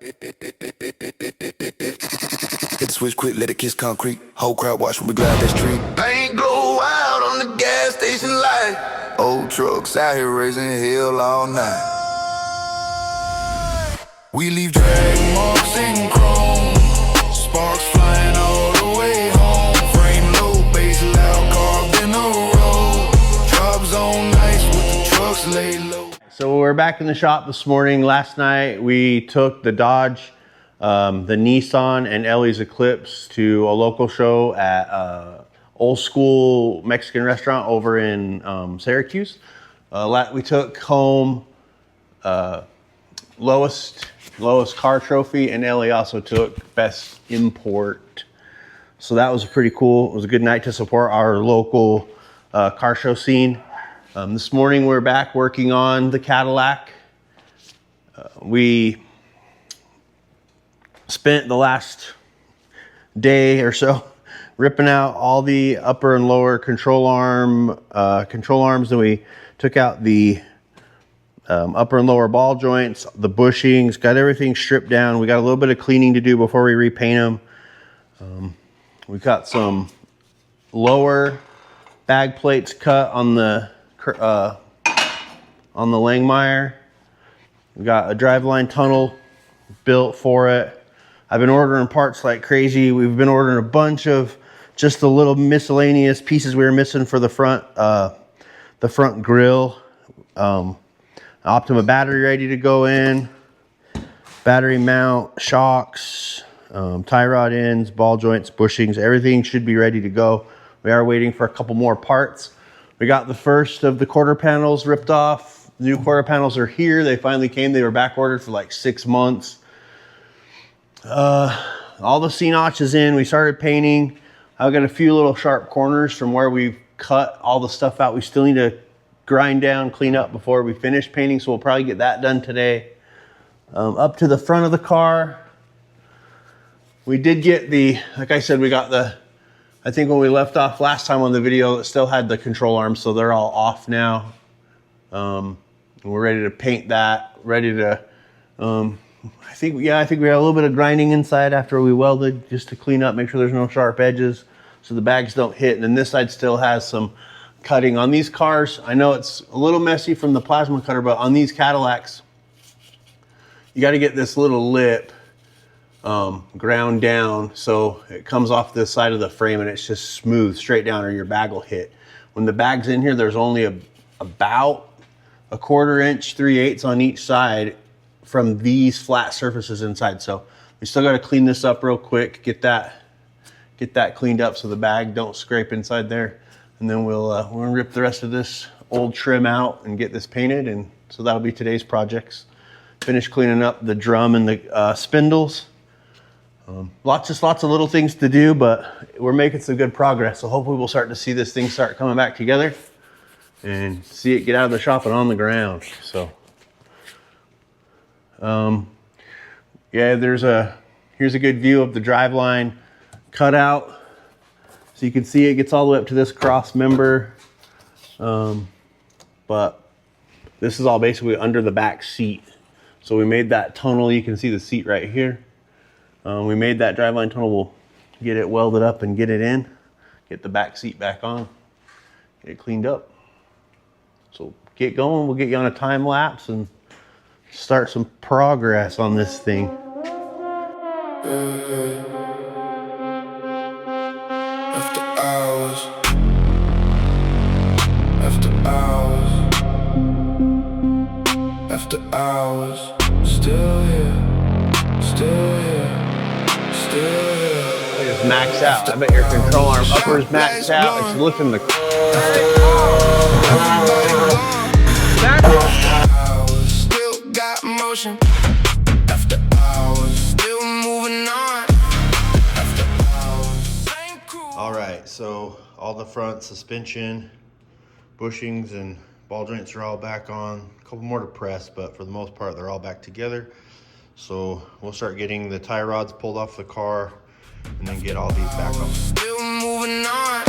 Hit the switch quick, let it kiss concrete. Whole crowd watch when we glide that street. Paint glow out on the gas station light. Old trucks out here raising hell all night. We leave drag marks in chrome. Sparks flying all the way home. Frame low, bass loud, carved in the road. Drops on nice with the trucks lay low. So we're back in the shop this morning. Last night we took the Dodge, the Nissan and Elley's Eclipse to a local show at old school Mexican restaurant over in Syracuse. We took home lowest car trophy, and Elley also took best import. So that was pretty cool. It was a good night to support our local car show scene. This morning we're back working on the Cadillac. We spent the last day or so ripping out all the upper and lower control arms. Then we took out the upper and lower ball joints, the bushings, got everything stripped down. We got a little bit of cleaning to do before we repaint them. We've got some lower bag plates cut on the Langmuir. We got a driveline tunnel built for it. I've been ordering parts like crazy. We've been ordering a bunch of just the little miscellaneous pieces we were missing for the front grill. Optima battery ready to go in, battery mount, shocks, tie rod ends, ball joints, bushings, everything should be ready to go. We are waiting for a couple more parts. We got the first of the quarter panels ripped off. The new quarter panels are here. They finally came. They were back ordered for like 6 months. All the C-notches in. We started painting. I've got a few little sharp corners from where we've cut all the stuff out. We still need to grind down, clean up before we finish painting, so we'll probably get that done today. Up to the front of the car, we did get the, like I said, we got the, I think when we left off last time on the video, it still had the control arms, so they're all off now. We're ready to paint that, ready to, I think we got a little bit of grinding inside after we welded, just to clean up, make sure there's no sharp edges so the bags don't hit. And then this side still has some cutting on these cars. I know it's a little messy from the plasma cutter, but on these Cadillacs, you got to get this little lip ground down so it comes off this side of the frame and it's just smooth straight down, or your bag will hit. When the bag's in here, there's only about a 1/4 inch, 3/8 on each side from these flat surfaces inside. So we still got to clean this up real quick, get that cleaned up so the bag don't scrape inside there. And then we're gonna rip the rest of this old trim out and get this painted. And so that'll be today's projects. Finish cleaning up the drum and the spindles. Lots of little things to do, but we're making some good progress. So hopefully we'll start to see this thing start coming back together and see it get out of the shop and on the ground. So, yeah, here's a good view of the driveline cutout. So you can see it gets all the way up to this cross member. But this is all basically under the back seat. So we made that tunnel. You can see the seat right here. We made that driveline tunnel. We'll get it welded up and get it in, get the back seat back on, get it cleaned up. So get going. We'll get you on a time lapse and start some progress on this thing. After hours, after hours, after hours, still here, still here, still here. It's maxed out. I bet your control arm upper is maxed out. It's lifting the Still got motion. After hours, still moving on. After hours, ain't cool. All right, so all the front suspension, bushings, and ball joints are all back on. A couple more to press, but for the most part, they're all back together. So we'll start getting the tie rods pulled off the car and then get all these back on. Still moving on.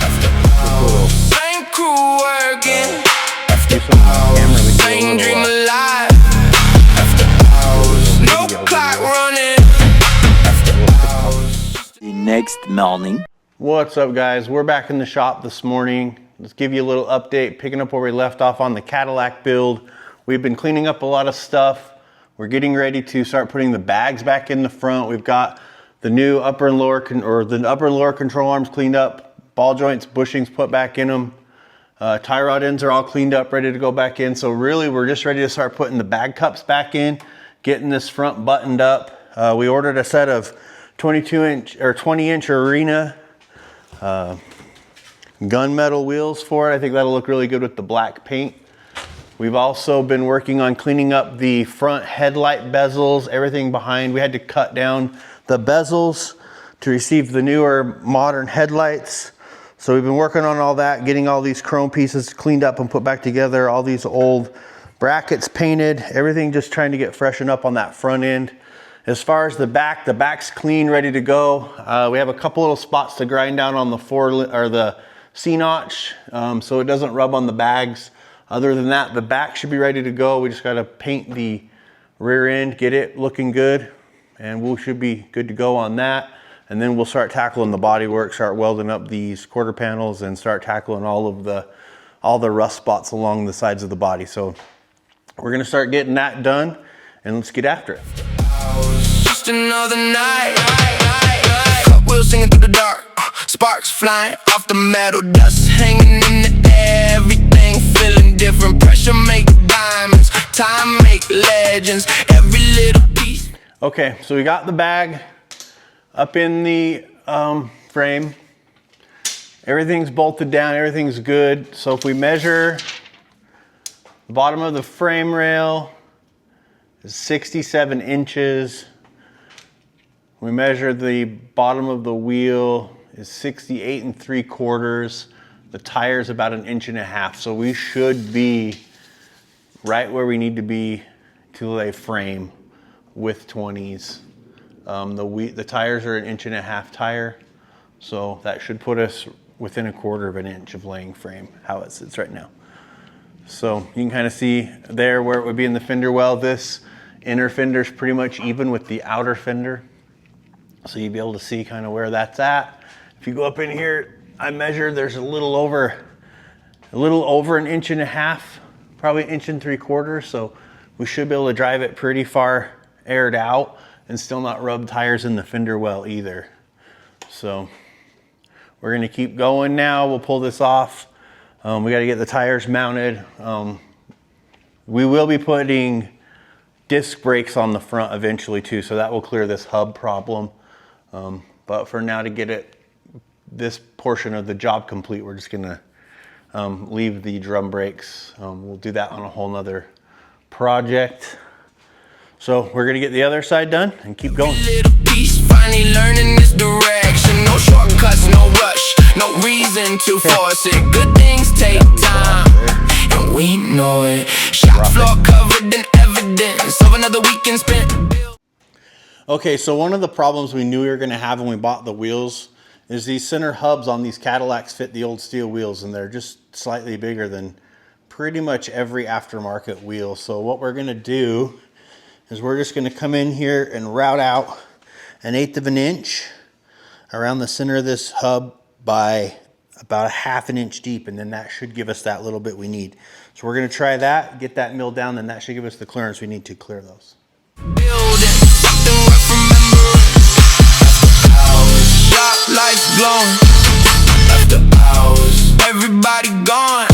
After hours, same crew working. After hours, same dream alive. After hours, no next morning. What's up, guys? We're back in the shop this morning. Let's give you a little update, picking up where we left off on the Cadillac build. We've been cleaning up a lot of stuff. We're getting ready to start putting the bags back in the front. We've got the new upper and lower control arms cleaned up, ball joints, bushings put back in them. Tie rod ends are all cleaned up, ready to go back in. So really, we're just ready to start putting the bag cups back in, getting this front buttoned up. We ordered a set of 22-inch or 20-inch Arena gunmetal wheels for it. I think that'll look really good with the black paint. We've also been working on cleaning up the front headlight bezels, everything behind. We had to cut down the bezels to receive the newer modern headlights. So we've been working on all that, getting all these chrome pieces cleaned up and put back together, all these old brackets painted, everything just trying to get freshened up on that front end. As far as the back's clean, ready to go. We have a couple little spots to grind down on the C-notch, so it doesn't rub on the bags. Other than that, the back should be ready to go. We just got to paint the rear end, get it looking good, and we should be good to go on that. And then we'll start tackling the body work, start welding up these quarter panels, and start tackling all the rust spots along the sides of the body. So we're gonna start getting that done, and let's get after it. Just another night. Cup wheels singing through the dark. Sparks flying off the metal, dust hanging in the air. Everything feeling different. Pressure make diamonds, time make legends. Every little piece. Okay, so we got the bag up in the frame. Everything's bolted down, everything's good. So if we measure the bottom of the frame rail is 67 inches. We measure the bottom of the wheel is 68 3/4. The tire's about 1.5 inches. So we should be right where we need to be to lay frame with 20s. The tires are 1.5 inch tire, so that should put us within 1/4 inch of laying frame, how it sits right now. So you can kind of see there where it would be in the fender well. This inner fender is pretty much even with the outer fender, so you'd be able to see kind of where that's at. If you go up in here, I measured, there's a little over 1.5 inches, probably 1 3/4 inches, so we should be able to drive it pretty far aired out and still not rub tires in the fender well either. So we're gonna keep going now. We'll pull this off. We gotta get the tires mounted. We will be putting disc brakes on the front eventually too, so that will clear this hub problem. But for now, to get this portion of the job complete, we're just gonna leave the drum brakes. We'll do that on a whole nother project. So we're gonna get the other side done and keep going. Little piece, finally learning this direction. No shortcuts, no rush, no reason to force it. Good things take time, and we know it. Shop floor covered in evidence of another weekend spent. Okay, so one of the problems we knew we were gonna have when we bought the wheels is these center hubs on these Cadillacs fit the old steel wheels, and they're just slightly bigger than pretty much every aftermarket wheel. So what we're gonna do is we're just gonna come in here and route out 1/8 inch around the center of this hub by about 1/2 inch deep, and then that should give us that little bit we need. So we're gonna try that, get that milled down, then that should give us the clearance we need to clear those. Building something worth remembering. After hours, shop lights glowing. After hours, everybody gone.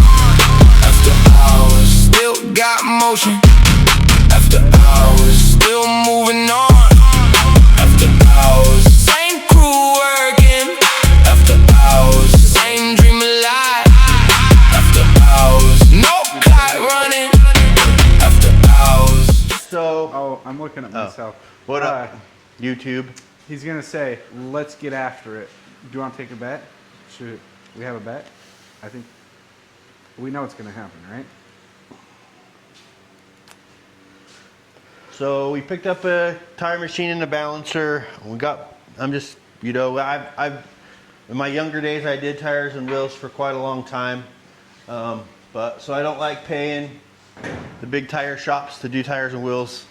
After hours, still got motion. After hours, still moving on. After hours, same crew working. After hours, same dream alive. After hours, no clock running. After hours. So, Oh, I'm looking at myself. what up, YouTube? He's gonna say, "Let's get after it." Do you want to take a bet? Should we have a bet? I think we know what's gonna happen, right? So we picked up a tire machine and a balancer. I'm just, you know, I've in my younger days I did tires and wheels for quite a long time, but so I don't like paying the big tire shops to do tires and wheels.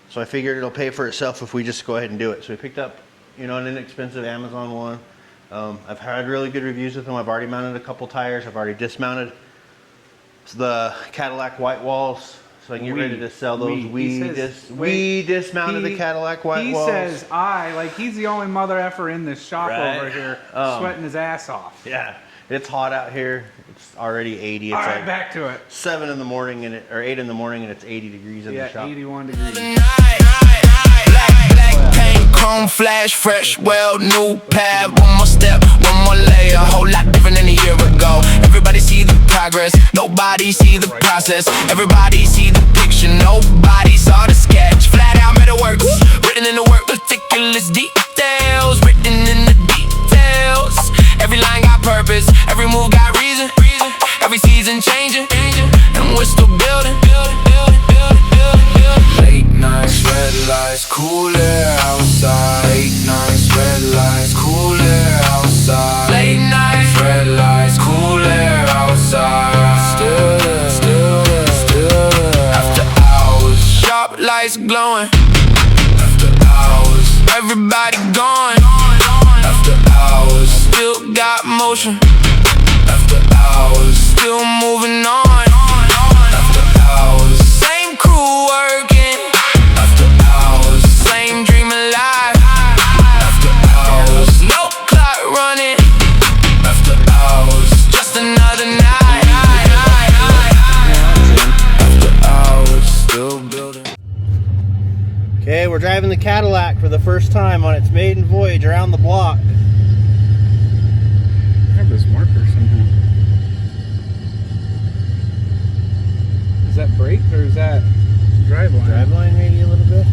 So I figured it'll pay for itself if we just go ahead and do it. So we picked up you know, an inexpensive Amazon one. I've had really good reviews with them. I've already mounted a couple tires. I've already dismounted the Cadillac white walls, so I can get ready to sell those. We dismounted the Cadillac white walls. He says like he's the only mother effer in this shop over here, sweating his ass off. Yeah, it's hot out here. It's already 80. It's All right, like back to it. 7 in the morning or 8 in the morning, and it's 80 degrees in the shop. 81 degrees. Black paint, chrome flash, fresh, well, new pad. One more step, one more layer, a whole lot different than a year ago. Everybody see the progress, nobody see the process. Everybody see the picture, nobody saw the sketch. Flat out Metalworks, written in the work, meticulous details, written in the details. Every line got purpose, every move got reason. Every season changing, and we're still building. Late nights, red lights, cool air outside. Late nights, red lights, cool air outside. Late nights, red lights, cool air outside. Still there. After hours, sharp lights glowing. After hours, everybody gone. After hours, still got motion. After hours, still moving on. After hours, same crew working. After hours, same dream alive. After hours, no clock running. After hours, just another night. After hours, still building. Okay, we're driving the Cadillac for the first time on its maiden voyage around the block. I have this marker somehow. Is that brake or is that driveline? Driveline maybe a little bit. I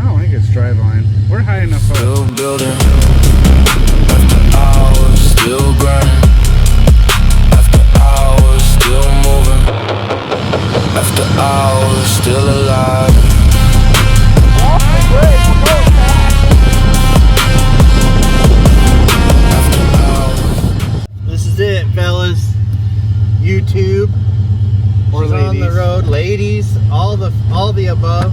don't think it's driveline. We're high enough up. Still building. After hours, still grinding. After hours, still moving. After hours, still alive. This is it, fellas. YouTube. Or She's on the road, ladies, all the above.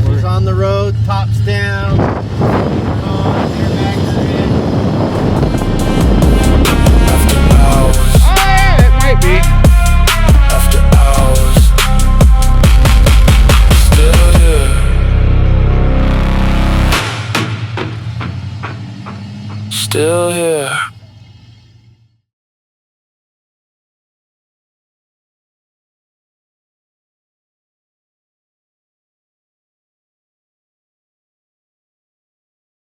She's on the road, tops down. Airbags are in. After hours, It might be. after hours, still here. Still here.